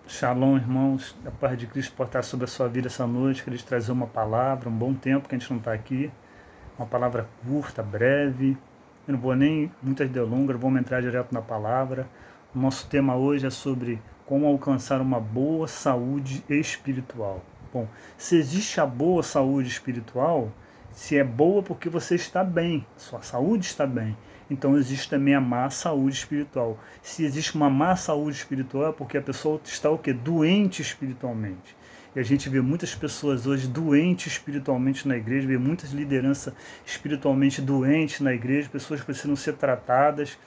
Shalom, irmãos, a paz de Cristo pode estar sobre a sua vida essa noite, que eles trazer uma palavra, um bom tempo que a gente não está aqui, uma palavra curta, breve, eu não vou nem muitas delongas, vamos entrar direto na palavra. O nosso tema hoje é sobre como alcançar uma boa saúde espiritual. Bom, se existe a boa saúde espiritual, se é boa porque você está bem, sua saúde está bem, então existe também a má saúde espiritual. Se existe uma má saúde espiritual é porque a pessoa está o quê? Doente espiritualmente. E a gente vê muitas pessoas hoje doentes espiritualmente na igreja, vê muitas lideranças espiritualmente doentes na igreja, pessoas que precisam ser tratadas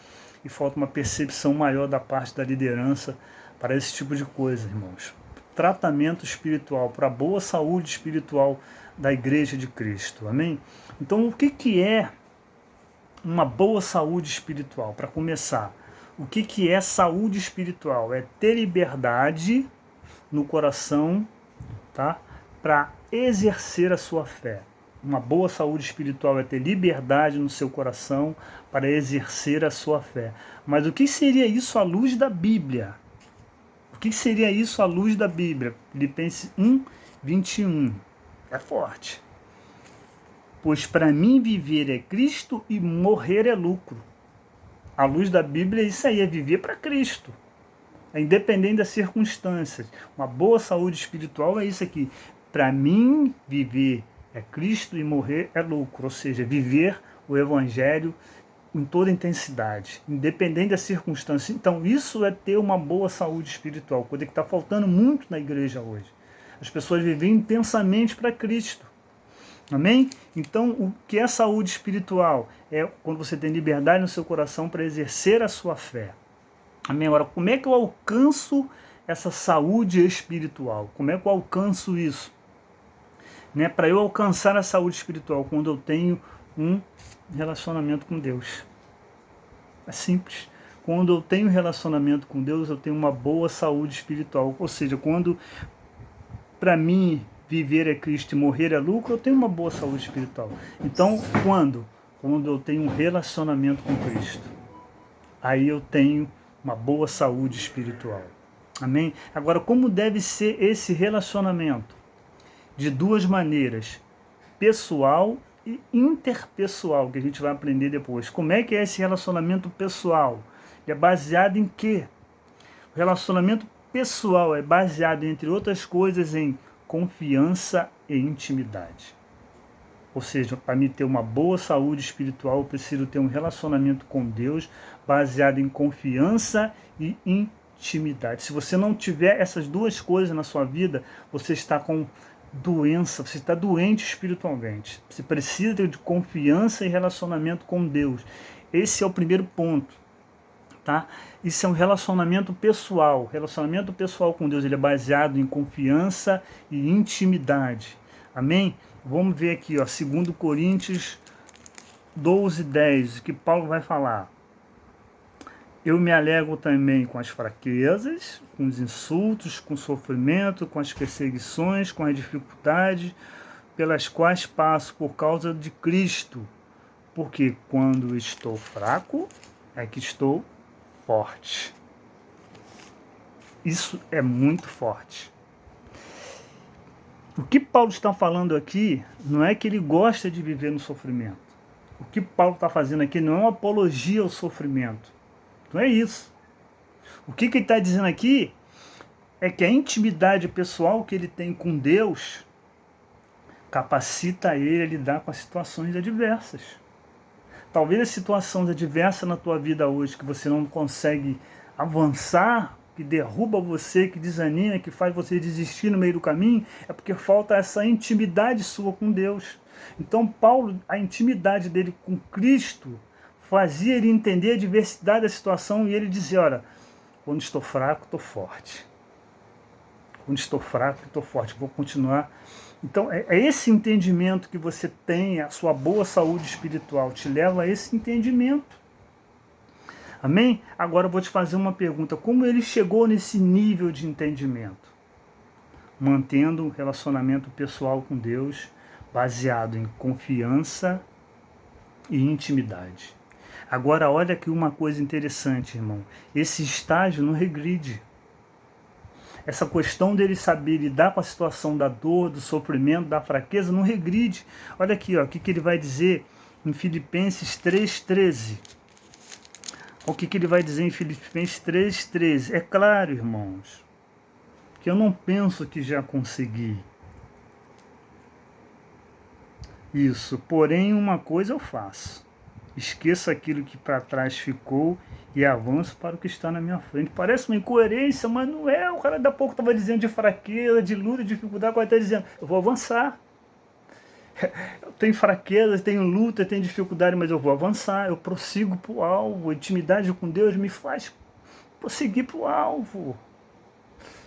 e falta uma percepção maior da parte da liderança para esse tipo de coisa, irmãos. Tratamento espiritual, para a boa saúde espiritual da igreja de Cristo, amém? Então, o que é uma boa saúde espiritual? Para começar, o que é saúde espiritual? É ter liberdade no coração, tá? Para exercer a sua fé. Uma boa saúde espiritual é ter liberdade no seu coração para exercer a sua fé. Mas o que seria isso à luz da Bíblia? O que seria isso à luz da Bíblia? Filipenses 1, 21. É forte. Pois para mim viver é Cristo e morrer é lucro. À luz da Bíblia, isso aí é viver para Cristo. É independente das circunstâncias. Uma boa saúde espiritual é isso aqui. Para mim, viver é Cristo e morrer é lucro. Ou seja, viver o Evangelho em toda intensidade, independente das circunstâncias. Então, isso é ter uma boa saúde espiritual, coisa que está faltando muito na igreja hoje. As pessoas vivem intensamente para Cristo. Amém? Então, o que é saúde espiritual? É quando você tem liberdade no seu coração para exercer a sua fé. Amém? Agora, como é que eu alcanço essa saúde espiritual? Como é que eu alcanço isso? Né? Para eu alcançar a saúde espiritual, quando eu tenho um relacionamento com Deus. É simples. Quando eu tenho relacionamento com Deus, eu tenho uma boa saúde espiritual. Ou seja, quando para mim viver é Cristo e morrer é lucro, eu tenho uma boa saúde espiritual. Então, quando eu tenho um relacionamento com Cristo, aí eu tenho uma boa saúde espiritual. Amém? Agora, como deve ser esse relacionamento? De duas maneiras, pessoal e interpessoal, que a gente vai aprender depois. Como é que é esse relacionamento pessoal? Ele é baseado em quê? O relacionamento pessoal é baseado, entre outras coisas, em confiança e intimidade. Ou seja, para mim ter uma boa saúde espiritual, eu preciso ter um relacionamento com Deus baseado em confiança e intimidade. Se você não tiver essas duas coisas na sua vida, você está com doença, você está doente espiritualmente. Você precisa ter de confiança e relacionamento com Deus. Esse é o primeiro ponto. Tá? Isso é um relacionamento pessoal. Relacionamento pessoal com Deus, ele é baseado em confiança e intimidade. Amém? Vamos ver aqui, ó, 2 Coríntios 12, 10, que Paulo vai falar. Eu me alegro também com as fraquezas, com os insultos, com o sofrimento, com as perseguições, com as dificuldades pelas quais passo por causa de Cristo. Porque quando estou fraco, é que estou forte. Isso é muito forte. O que Paulo está falando aqui não é que ele gosta de viver no sofrimento. O que Paulo está fazendo aqui não é uma apologia ao sofrimento. Não é isso. O que ele está dizendo aqui é que a intimidade pessoal que ele tem com Deus capacita ele a lidar com as situações adversas. Talvez as situações adversas na tua vida hoje, que você não consegue avançar, que derruba você, que desanima, que faz você desistir no meio do caminho, é porque falta essa intimidade sua com Deus. Então Paulo, a intimidade dele com Cristo, fazia ele entender a diversidade da situação e ele dizia, olha, quando estou fraco, estou forte. Quando estou fraco, estou forte. Vou continuar. Então, é esse entendimento que você tem, a sua boa saúde espiritual, te leva a esse entendimento. Amém? Agora eu vou te fazer uma pergunta. Como ele chegou nesse nível de entendimento? Mantendo um relacionamento pessoal com Deus, baseado em confiança e intimidade. Agora, olha aqui uma coisa interessante, irmão. Esse estágio não regride. essa questão dele saber lidar com a situação da dor, do sofrimento, da fraqueza, não regride. Olha aqui, ó, o que ele vai dizer em Filipenses 3,13. O que ele vai dizer em Filipenses 3,13? É claro, irmãos, que eu não penso que já consegui isso, porém uma coisa eu faço. Esqueço aquilo que para trás ficou e avanço para o que está na minha frente. Parece uma incoerência, mas não é. O cara da pouco estava dizendo de fraqueza, de luta, de dificuldade, agora está dizendo, eu vou avançar. Eu tenho fraqueza, tenho luta, tenho dificuldade, mas eu vou avançar, eu prossigo para o alvo. A intimidade com Deus me faz prosseguir para o alvo.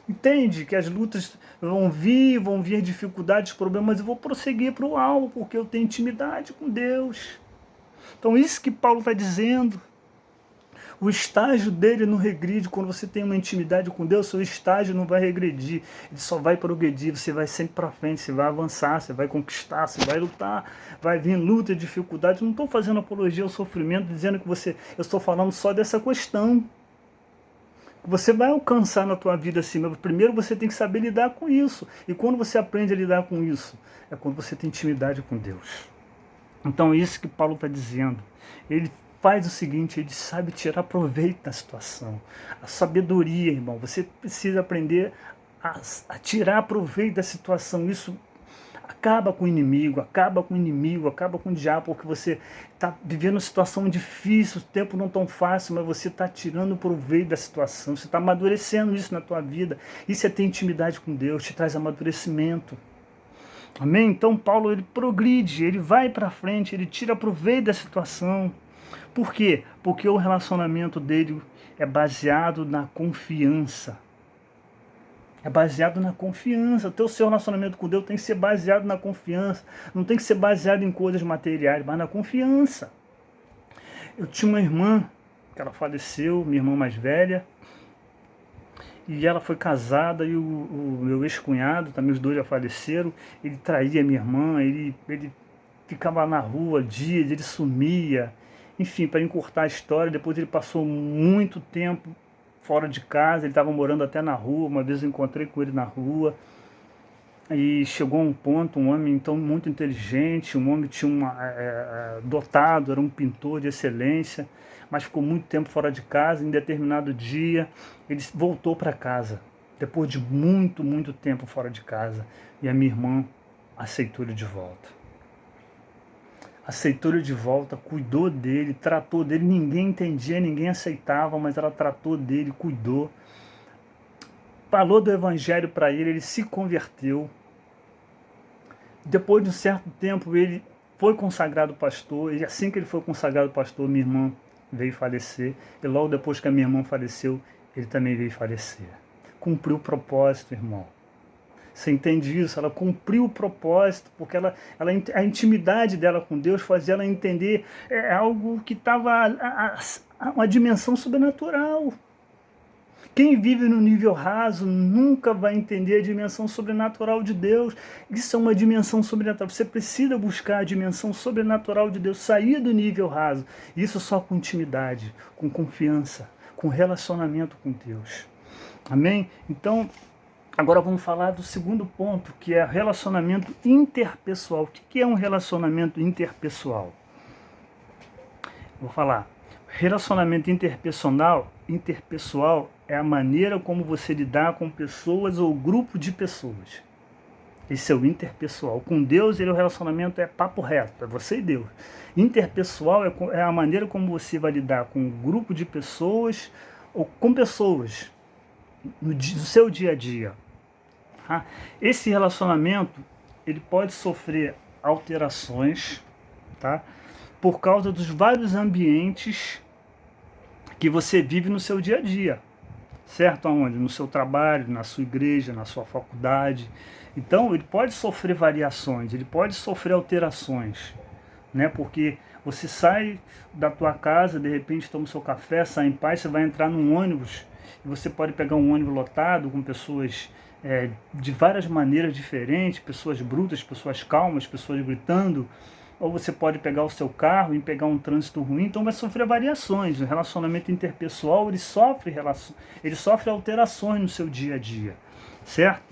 Entende que as lutas vão vir dificuldades, problemas, mas eu vou prosseguir para o alvo, porque eu tenho intimidade com Deus. Então isso que Paulo está dizendo. O estágio dele não regride. Quando você tem uma intimidade com Deus, seu estágio não vai regredir. Ele só vai progredir, você vai sempre para frente, você vai avançar, você vai conquistar, você vai lutar, vai vir luta e dificuldade. Não estou fazendo apologia ao sofrimento, dizendo que eu estou falando só dessa questão. Você vai alcançar na tua vida assim, mas primeiro você tem que saber lidar com isso. E quando você aprende a lidar com isso, é quando você tem intimidade com Deus. Então é isso que Paulo está dizendo. Ele faz o seguinte, ele sabe tirar proveito da situação. A sabedoria, irmão, você precisa aprender a tirar proveito da situação. Isso acaba com o inimigo, acaba com o diabo, porque você está vivendo uma situação difícil, o tempo não tão fácil, mas você está tirando proveito da situação, você está amadurecendo isso na tua vida. Isso é ter intimidade com Deus, te traz amadurecimento. Amém? Então Paulo, ele progride, ele vai para frente, ele tira proveito da situação. Por quê? Porque o relacionamento dele é baseado na confiança. É baseado na confiança. O seu relacionamento com Deus tem que ser baseado na confiança. Não tem que ser baseado em coisas materiais, mas na confiança. Eu tinha uma irmã, que ela faleceu, minha irmã mais velha, e ela foi casada, e o meu ex-cunhado, também os dois já faleceram, ele traía minha irmã, ele ficava na rua dias, ele sumia. Enfim, para encurtar a história, depois ele passou muito tempo fora de casa, ele estava morando até na rua, uma vez eu encontrei com ele na rua, e chegou a um ponto, um homem então muito inteligente, um homem tinha dotado, era um pintor de excelência, mas ficou muito tempo fora de casa. Em determinado dia, ele voltou para casa, depois de muito tempo fora de casa, e a minha irmã aceitou ele de volta. Aceitou ele de volta, cuidou dele, tratou dele, ninguém entendia, ninguém aceitava, mas ela tratou dele, cuidou. Falou do evangelho para ele, ele se converteu. Depois de um certo tempo, ele foi consagrado pastor, e assim que ele foi consagrado pastor, minha irmã veio falecer, e logo depois que a minha irmã faleceu, ele também veio falecer. Cumpriu o propósito, irmão. Você entende isso? Ela cumpriu o propósito, porque a intimidade dela com Deus fazia ela entender algo que estava uma dimensão sobrenatural. Quem vive no nível raso nunca vai entender a dimensão sobrenatural de Deus. Isso é uma dimensão sobrenatural. Você precisa buscar a dimensão sobrenatural de Deus, sair do nível raso. Isso só com intimidade, com confiança, com relacionamento com Deus. Amém? Então, agora vamos falar do segundo ponto, que é relacionamento interpessoal. O que é um relacionamento interpessoal? Vou falar. Relacionamento interpessoal é a maneira como você lidar com pessoas ou grupo de pessoas. Esse é o interpessoal. Com Deus, o relacionamento é papo reto, é você e Deus. Interpessoal é a maneira como você vai lidar com um grupo de pessoas ou com pessoas no seu dia a dia. Esse relacionamento ele pode sofrer alterações, tá? Por causa dos vários ambientes que você vive no seu dia a dia, certo? Aonde? No seu trabalho, na sua igreja, na sua faculdade. Então ele pode sofrer variações, ele pode sofrer alterações, né? Porque você sai da tua casa, de repente toma o seu café, sai em paz, você vai entrar num ônibus, e você pode pegar um ônibus lotado com pessoas de várias maneiras diferentes, pessoas brutas, pessoas calmas, pessoas gritando, ou você pode pegar o seu carro e pegar um trânsito ruim, então vai sofrer variações. O relacionamento interpessoal, ele sofre alterações no seu dia a dia. certo?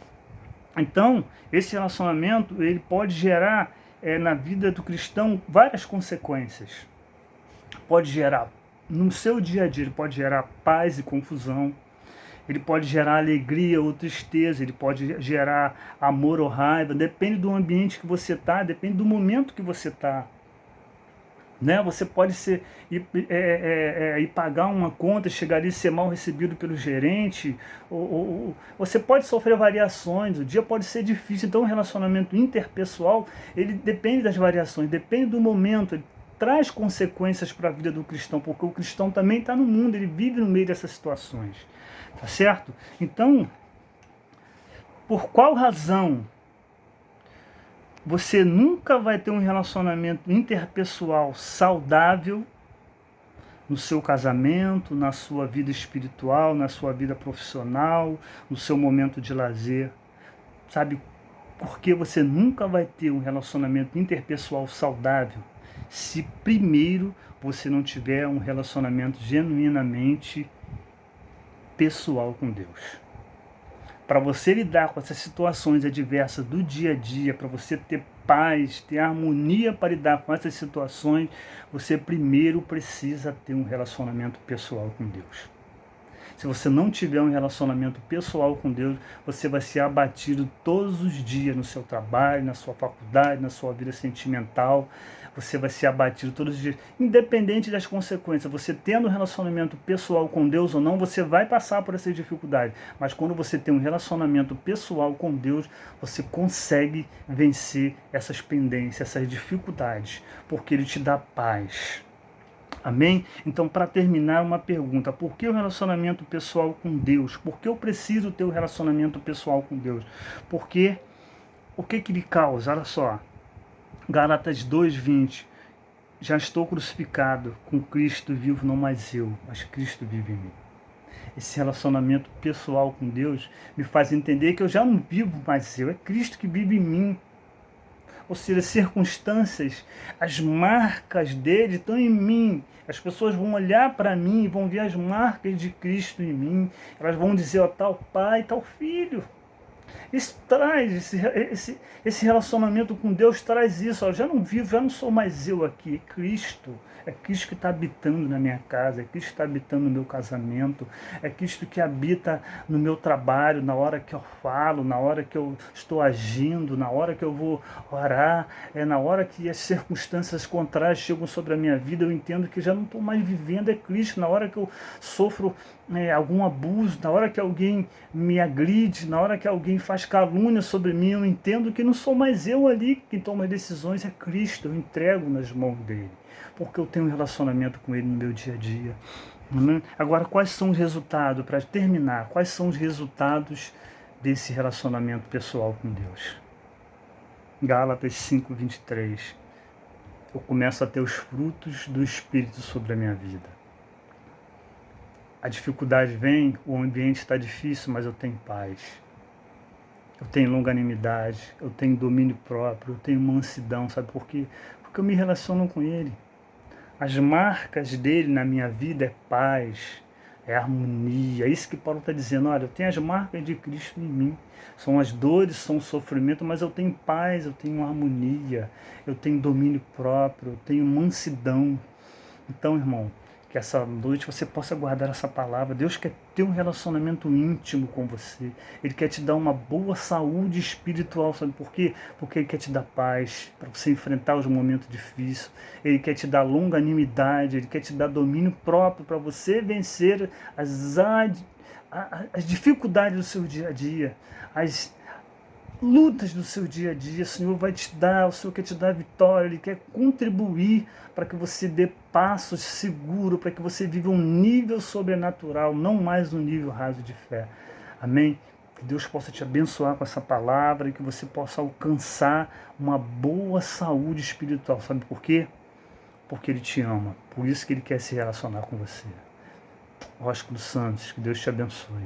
Então, esse relacionamento, ele pode gerar na vida do cristão várias consequências. Pode gerar, no seu dia a dia, ele pode gerar paz e confusão, ele pode gerar alegria ou tristeza, ele pode gerar amor ou raiva, depende do ambiente que você está, depende do momento que você está. Né? Você pode ir pagar uma conta, chegar ali e ser mal recebido pelo gerente, ou você pode sofrer variações, o dia pode ser difícil. Então o relacionamento interpessoal, ele depende das variações, depende do momento, ele traz consequências para a vida do cristão, porque o cristão também está no mundo, ele vive no meio dessas situações, tá certo? Então, por qual razão você nunca vai ter um relacionamento interpessoal saudável no seu casamento, na sua vida espiritual, na sua vida profissional, no seu momento de lazer? Sabe por que você nunca vai ter um relacionamento interpessoal saudável se primeiro você não tiver um relacionamento genuinamente pessoal com Deus? Para você lidar com essas situações adversas do dia a dia, para você ter paz, ter harmonia para lidar com essas situações, você primeiro precisa ter um relacionamento pessoal com Deus. Se você não tiver um relacionamento pessoal com Deus, você vai ser abatido todos os dias no seu trabalho, na sua faculdade, na sua vida sentimental. Você vai ser abatido todos os dias, independente das consequências. Você tendo um relacionamento pessoal com Deus ou não, você vai passar por essas dificuldades. Mas quando você tem um relacionamento pessoal com Deus, você consegue vencer essas pendências, essas dificuldades, porque Ele te dá paz. Amém? Então, para terminar, uma pergunta: por que o relacionamento pessoal com Deus? Por que eu preciso ter um relacionamento pessoal com Deus? Porque o que ele causa? Olha só, Gálatas 2:20: já estou crucificado com Cristo, vivo não mais eu, mas Cristo vive em mim. Esse relacionamento pessoal com Deus me faz entender que eu já não vivo mais eu, é Cristo que vive em mim. Ou seja, as circunstâncias, as marcas dele estão em mim. As pessoas vão olhar para mim e vão ver as marcas de Cristo em mim. Elas vão dizer, ó, tal pai, tal filho. Isso traz, esse relacionamento com Deus traz isso. Eu já não vivo, já não sou mais eu aqui, é Cristo. É Cristo que está habitando na minha casa, é Cristo que está habitando no meu casamento, é Cristo que habita no meu trabalho, na hora que eu falo, na hora que eu estou agindo, na hora que eu vou orar, na hora que as circunstâncias contrárias chegam sobre a minha vida, eu entendo que já não estou mais vivendo, é Cristo. Na hora que eu sofro algum abuso, na hora que alguém me agride, na hora que alguém faz calúnia sobre mim, eu entendo que não sou mais eu ali quem toma as decisões, é Cristo, eu entrego nas mãos dele, porque eu tenho um relacionamento com ele no meu dia a dia. Agora, quais são os resultados, para terminar, quais são os resultados desse relacionamento pessoal com Deus? Gálatas 5:23, eu começo a ter os frutos do Espírito sobre a minha vida. A dificuldade vem, o ambiente está difícil, mas eu tenho paz. Eu tenho longanimidade, eu tenho domínio próprio, eu tenho mansidão, sabe por quê? Porque eu me relaciono com Ele. As marcas dele na minha vida é paz, é harmonia. É isso que Paulo está dizendo. Olha, eu tenho as marcas de Cristo em mim. São as dores, são o sofrimento, mas eu tenho paz, eu tenho harmonia, eu tenho domínio próprio, eu tenho mansidão. Então, irmão, que essa noite você possa guardar essa palavra. Deus quer ter um relacionamento íntimo com você. Ele quer te dar uma boa saúde espiritual. Sabe por quê? Porque Ele quer te dar paz para você enfrentar os momentos difíceis. Ele quer te dar longanimidade. Ele quer te dar domínio próprio para você vencer as dificuldades do seu dia a dia, as lutas do seu dia a dia. O Senhor vai te dar, o Senhor quer te dar vitória, Ele quer contribuir para que você dê passos seguros, para que você viva um nível sobrenatural, não mais um nível raso de fé. Amém? Que Deus possa te abençoar com essa palavra e que você possa alcançar uma boa saúde espiritual. Sabe por quê? Porque Ele te ama, por isso que Ele quer se relacionar com você. Rósculo Santos, que Deus te abençoe.